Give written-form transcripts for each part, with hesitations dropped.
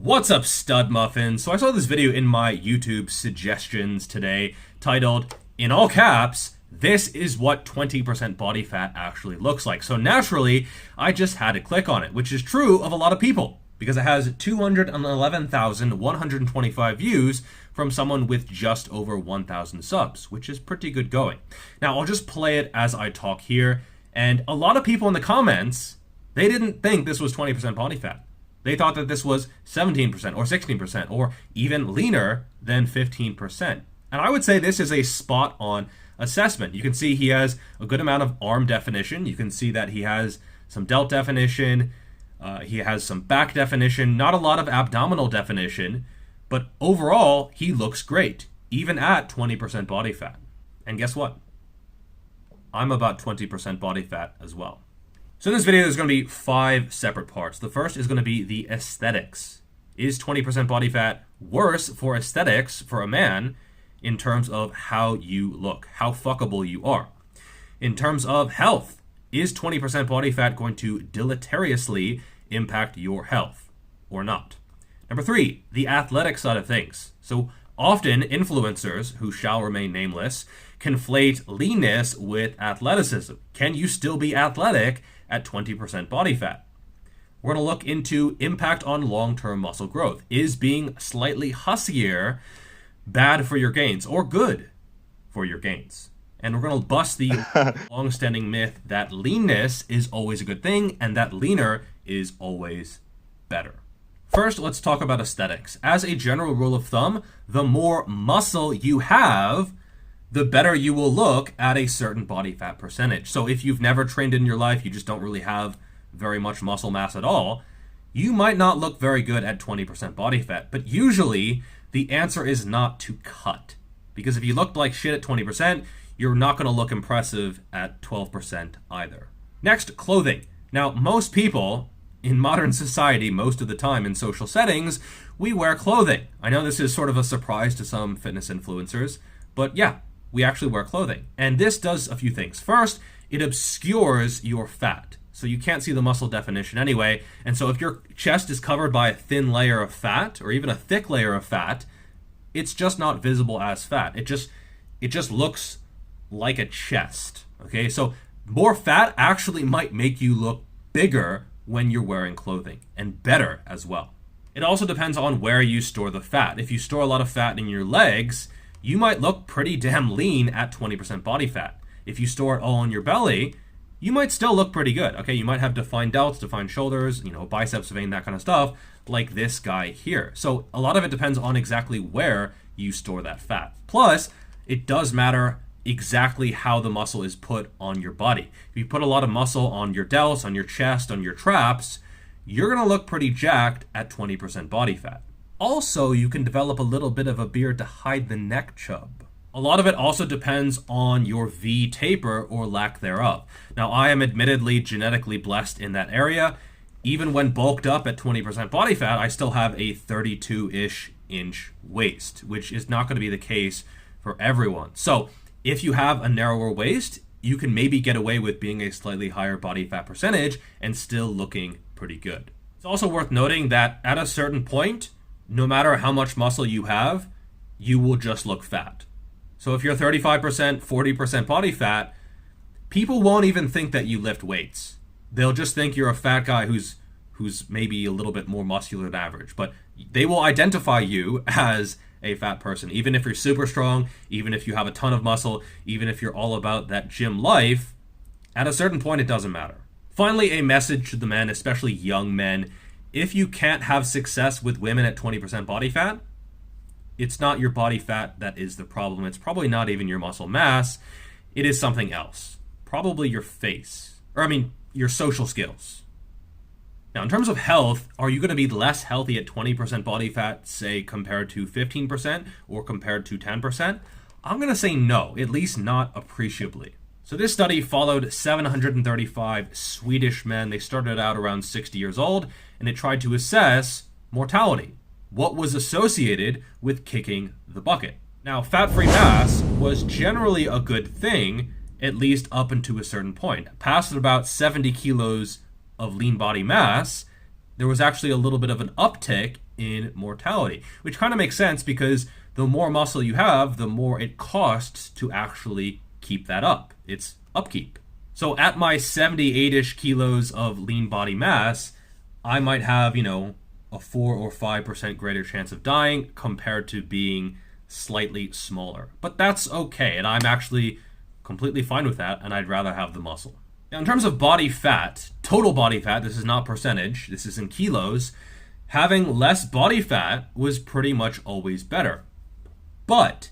What's up, stud muffins? So I saw this video in my YouTube suggestions today titled, in all caps, this is what 20% body fat actually looks like. So naturally, I just had to click on it, which is true of a lot of people because it has 211,125 views from someone with just over 1,000 subs, which is pretty good going. Now, I'll just play it as I talk here. And a lot of people in the comments, they didn't think this was 20% body fat. They thought that this was 17% or 16% or even leaner than 15%. And I would say this is a spot on assessment. You can see he has a good amount of arm definition. You can see that he has some delt definition. He has some back definition, not a lot of abdominal definition, but overall he looks great, even at 20% body fat. And guess what? I'm about 20% body fat as well. So in this video, there's going to be 5 separate parts. The first is going to be the aesthetics. Is 20% body fat worse for aesthetics for a man in terms of how you look, how fuckable you are? In terms of health, is 20% body fat going to deleteriously impact your health or not? Number 3, the athletic side of things. So often influencers, who shall remain nameless, conflate leanness with athleticism. Can you still be athletic at 20% body fat? We're going to look into impact on long-term muscle growth. Is being slightly huskier bad for your gains or good for your gains? And we're going to bust the long-standing myth that leanness is always a good thing and that leaner is always better. First, let's talk about aesthetics. As a general rule of thumb, the more muscle you have, the better you will look at a certain body fat percentage. So if you've never trained in your life, you just don't really have very much muscle mass at all, you might not look very good at 20% body fat. But usually, the answer is not to cut. Because if you looked like shit at 20%, you're not going to look impressive at 12% either. Next, clothing. Now, most people in modern society, most of the time in social settings, we wear clothing. I know this is sort of a surprise to some fitness influencers, but yeah, we actually wear clothing. And this does a few things. First, it obscures your fat. So you can't see the muscle definition anyway. And so if your chest is covered by a thin layer of fat or even a thick layer of fat, it's just not visible as fat. It just looks like a chest. Okay, so more fat actually might make you look bigger when you're wearing clothing, and better as well. It also depends on where you store the fat. If you store a lot of fat in your legs, you might look pretty damn lean at 20% body fat. If you store it all in your belly, you might still look pretty good. Okay, you might have defined delts, defined shoulders, biceps vein, that kind of stuff, like this guy here. So a lot of it depends on exactly where you store that fat. Plus, it does matter exactly how the muscle is put on your body. If you put a lot of muscle on your delts, on your chest, on your traps, you're going to look pretty jacked at 20% body fat. Also, you can develop a little bit of a beard to hide the neck chub. A lot of it also depends on your V taper or lack thereof. Now, I am admittedly genetically blessed in that area. Even when bulked up at 20% body fat, I still have a 32-ish inch waist, which is not going to be the case for everyone. So if you have a narrower waist, you can maybe get away with being a slightly higher body fat percentage and still looking pretty good. It's also worth noting that at a certain point, no matter how much muscle you have, you will just look fat. So if you're 35%, 40% body fat, people won't even think that you lift weights. They'll just think you're a fat guy who's maybe a little bit more muscular than average, but they will identify you as a fat person. Even if you're super strong, even if you have a ton of muscle, even if you're all about that gym life, at a certain point, it doesn't matter. Finally, a message to the men, especially young men. If you can't have success with women at 20% body fat, it's not your body fat that is the problem. It's probably not even your muscle mass. It is something else. Probably your face. Your social skills. Now, in terms of health, are you going to be less healthy at 20% body fat, say, compared to 15% or compared to 10%? I'm going to say no, at least not appreciably. So this study followed 735 Swedish men. They started out around 60 years old, and it tried to assess mortality. What was associated with kicking the bucket? Now, fat-free mass was generally a good thing, at least up until a certain point. Past about 70 kilos of lean body mass, there was actually a little bit of an uptick in mortality, which kind of makes sense because the more muscle you have, the more it costs to actually keep that up. It's upkeep. So at my 78-ish kilos of lean body mass, I might have, a 4 or 5% greater chance of dying compared to being slightly smaller. But that's okay, and I'm actually completely fine with that, and I'd rather have the muscle. Now, in terms of body fat, total body fat, this is not percentage, this is in kilos, having less body fat was pretty much always better. But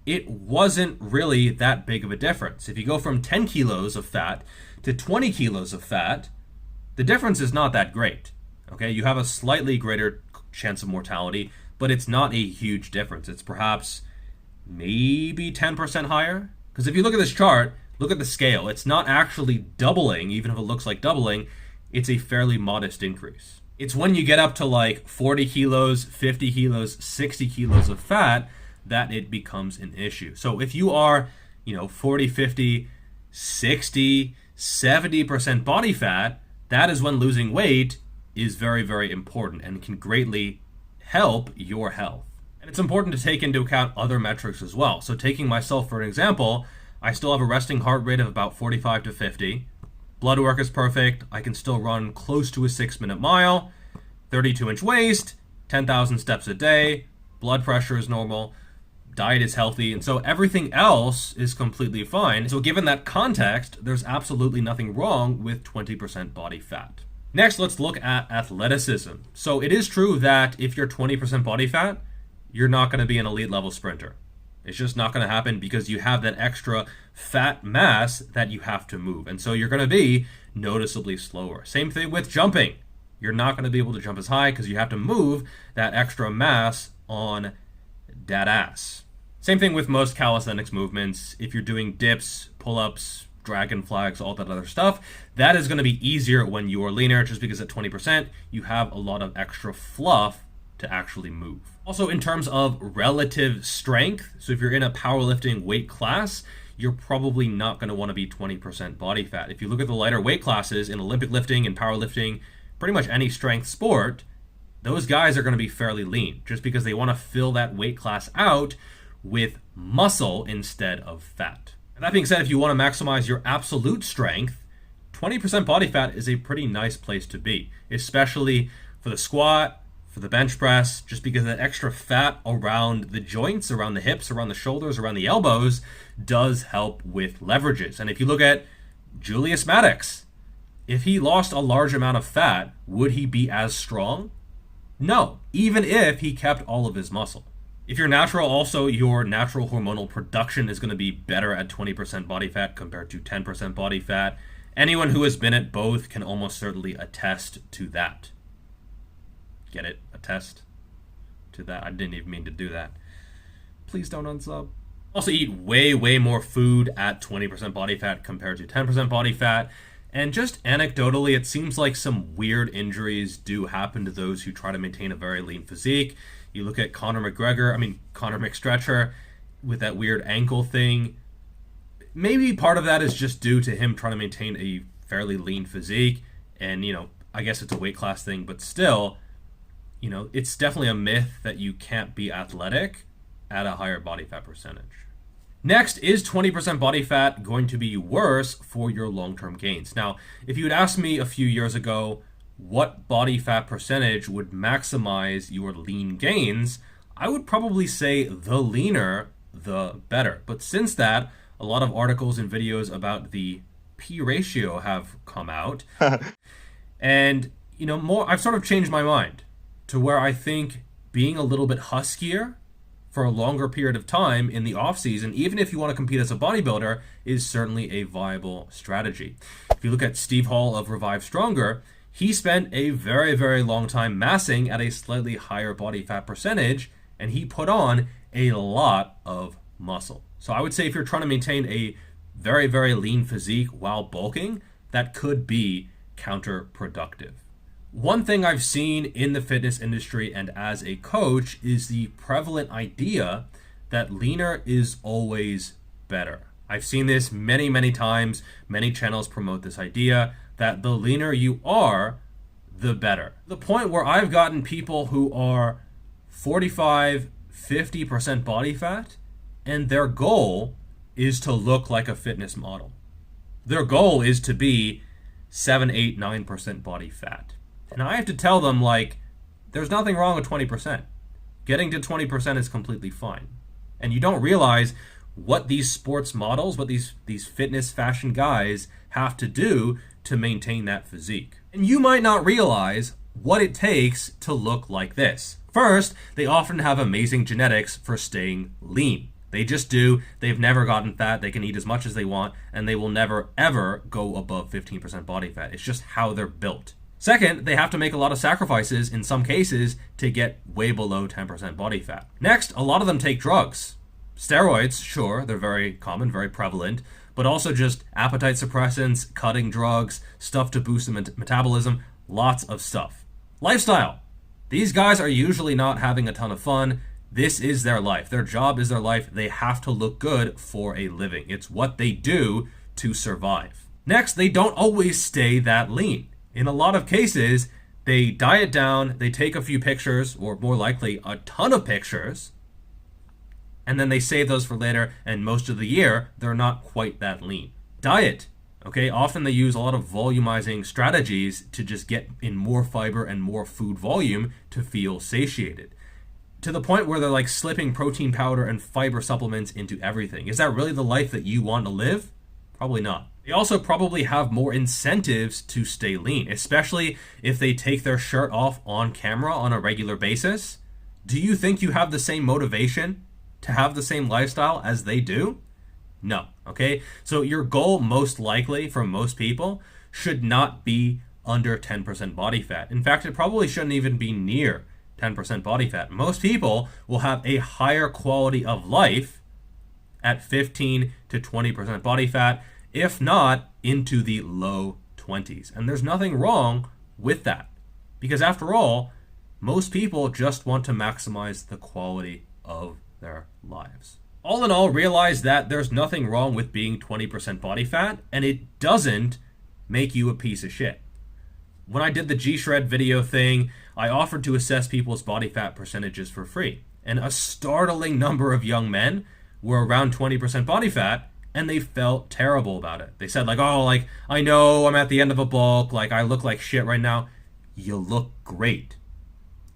it wasn't really that big of a difference. If you go from 10 kilos of fat to 20 kilos of fat, the difference is not that great. Okay, you have a slightly greater chance of mortality, but it's not a huge difference. It's perhaps maybe 10% higher. Because if you look at this chart, look at the scale. It's not actually doubling, even if it looks like doubling. It's a fairly modest increase. It's when you get up to like 40 kilos, 50 kilos, 60 kilos of fat that it becomes an issue. So if you are, 40, 50, 60, 70% body fat, that is when losing weight is very, very important and can greatly help your health. And it's important to take into account other metrics as well. So taking myself for an example, I still have a resting heart rate of about 45 to 50. Blood work is perfect. I can still run close to a 6-minute mile, 32-inch waist, 10,000 steps a day, blood pressure is normal, diet is healthy, and so everything else is completely fine. So given that context, there's absolutely nothing wrong with 20% body fat. Next, let's look at athleticism. So it is true that if you're 20% body fat, you're not going to be an elite level sprinter. It's just not going to happen because you have that extra fat mass that you have to move. And so you're going to be noticeably slower. Same thing with jumping. You're not going to be able to jump as high because you have to move that extra mass on that ass. Same thing with most calisthenics movements. If you're doing dips, pull-ups, dragon flags, all that other stuff, that is going to be easier when you are leaner, just because at 20%, you have a lot of extra fluff to actually move. Also, in terms of relative strength, so if you're in a powerlifting weight class, you're probably not going to want to be 20% body fat. If you look at the lighter weight classes in Olympic lifting and powerlifting, pretty much any strength sport, those guys are going to be fairly lean, just because they want to fill that weight class out with muscle instead of fat. And that being said, if you want to maximize your absolute strength, 20% body fat is a pretty nice place to be, especially for the squat, for the bench press, just because that extra fat around the joints, around the hips, around the shoulders, around the elbows does help with leverages. And if you look at Julius Maddox, if he lost a large amount of fat, would he be as strong? No, even if he kept all of his muscle. If you're natural, also your natural hormonal production is going to be better at 20% body fat compared to 10% body fat. Anyone who has been at both can almost certainly attest to that. Get it? Attest to that. I didn't even mean to do that. Please don't unsub. Also eat way, way more food at 20% body fat compared to 10% body fat. And just anecdotally, it seems like some weird injuries do happen to those who try to maintain a very lean physique. You look at Conor McStretcher with that weird ankle thing. Maybe part of that is just due to him trying to maintain a fairly lean physique. And, I guess it's a weight class thing, but still, it's definitely a myth that you can't be athletic at a higher body fat percentage. Next, is 20% body fat going to be worse for your long-term gains? Now, if you had asked me a few years ago what body fat percentage would maximize your lean gains, I would probably say the leaner, the better. But since that, a lot of articles and videos about the P ratio have come out. And, I've sort of changed my mind to where I think being a little bit huskier for a longer period of time in the off season, even if you want to compete as a bodybuilder, is certainly a viable strategy. If you look at Steve Hall of Revive Stronger, he spent a very, very long time massing at a slightly higher body fat percentage, and he put on a lot of muscle. So I would say if you're trying to maintain a very, very lean physique while bulking, that could be counterproductive. One thing I've seen in the fitness industry and as a coach is the prevalent idea that leaner is always better. I've seen this many, many times. Many channels promote this idea that the leaner you are, the better. The point where I've gotten people who are 45, 50% body fat, and their goal is to look like a fitness model. Their goal is to be 7, 8, 9% body fat. And I have to tell them, like, there's nothing wrong with 20%. Getting to 20% is completely fine. And you don't realize what these sports models, what these fitness fashion guys have to do to maintain that physique. And you might not realize what it takes to look like this. First, they often have amazing genetics for staying lean. They just do. They've never gotten fat. They can eat as much as they want, and they will never, ever go above 15% body fat. It's just how they're built. Second, they have to make a lot of sacrifices in some cases to get way below 10% body fat. Next, a lot of them take drugs. Steroids, sure, they're very common, very prevalent, but also just appetite suppressants, cutting drugs, stuff to boost the metabolism, lots of stuff. Lifestyle. These guys are usually not having a ton of fun. This is their life. Their job is their life. They have to look good for a living. It's what they do to survive. Next, they don't always stay that lean. In a lot of cases, they diet down, they take a few pictures, or more likely a ton of pictures, and then they save those for later, and most of the year, they're not quite that lean. Diet. Okay, often they use a lot of volumizing strategies to just get in more fiber and more food volume to feel satiated. To the point where they're like slipping protein powder and fiber supplements into everything. Is that really the life that you want to live? Probably not. They also probably have more incentives to stay lean, especially if they take their shirt off on camera on a regular basis. Do you think you have the same motivation to have the same lifestyle as they do? No, okay? So your goal, most likely for most people, should not be under 10% body fat. In fact, it probably shouldn't even be near 10% body fat. Most people will have a higher quality of life at 15 to 20% body fat, if not into the low 20s. And there's nothing wrong with that, because after all, most people just want to maximize the quality of their lives. All in all, realize that there's nothing wrong with being 20% body fat, and it doesn't make you a piece of shit. When I did the G-Shred video thing, I offered to assess people's body fat percentages for free. And a startling number of young men were around 20% body fat, and they felt terrible about it. They said, like, oh, like, I know I'm at the end of a bulk, like, I look like shit right now. You look great.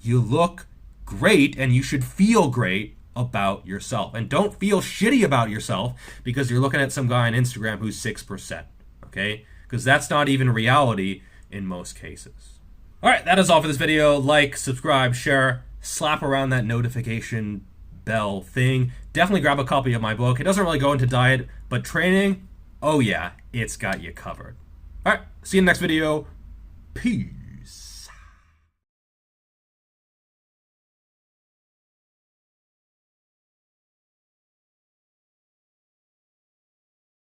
You look great, and you should feel great about yourself. And don't feel shitty about yourself because you're looking at some guy on Instagram who's 6%, okay? Because that's not even reality in most cases. All right, that is all for this video. Like, subscribe, share, slap around that notification bell thing. Definitely grab a copy of my book. It doesn't really go into diet, but training, oh yeah, it's got you covered. All right, see you in the next video. Peace.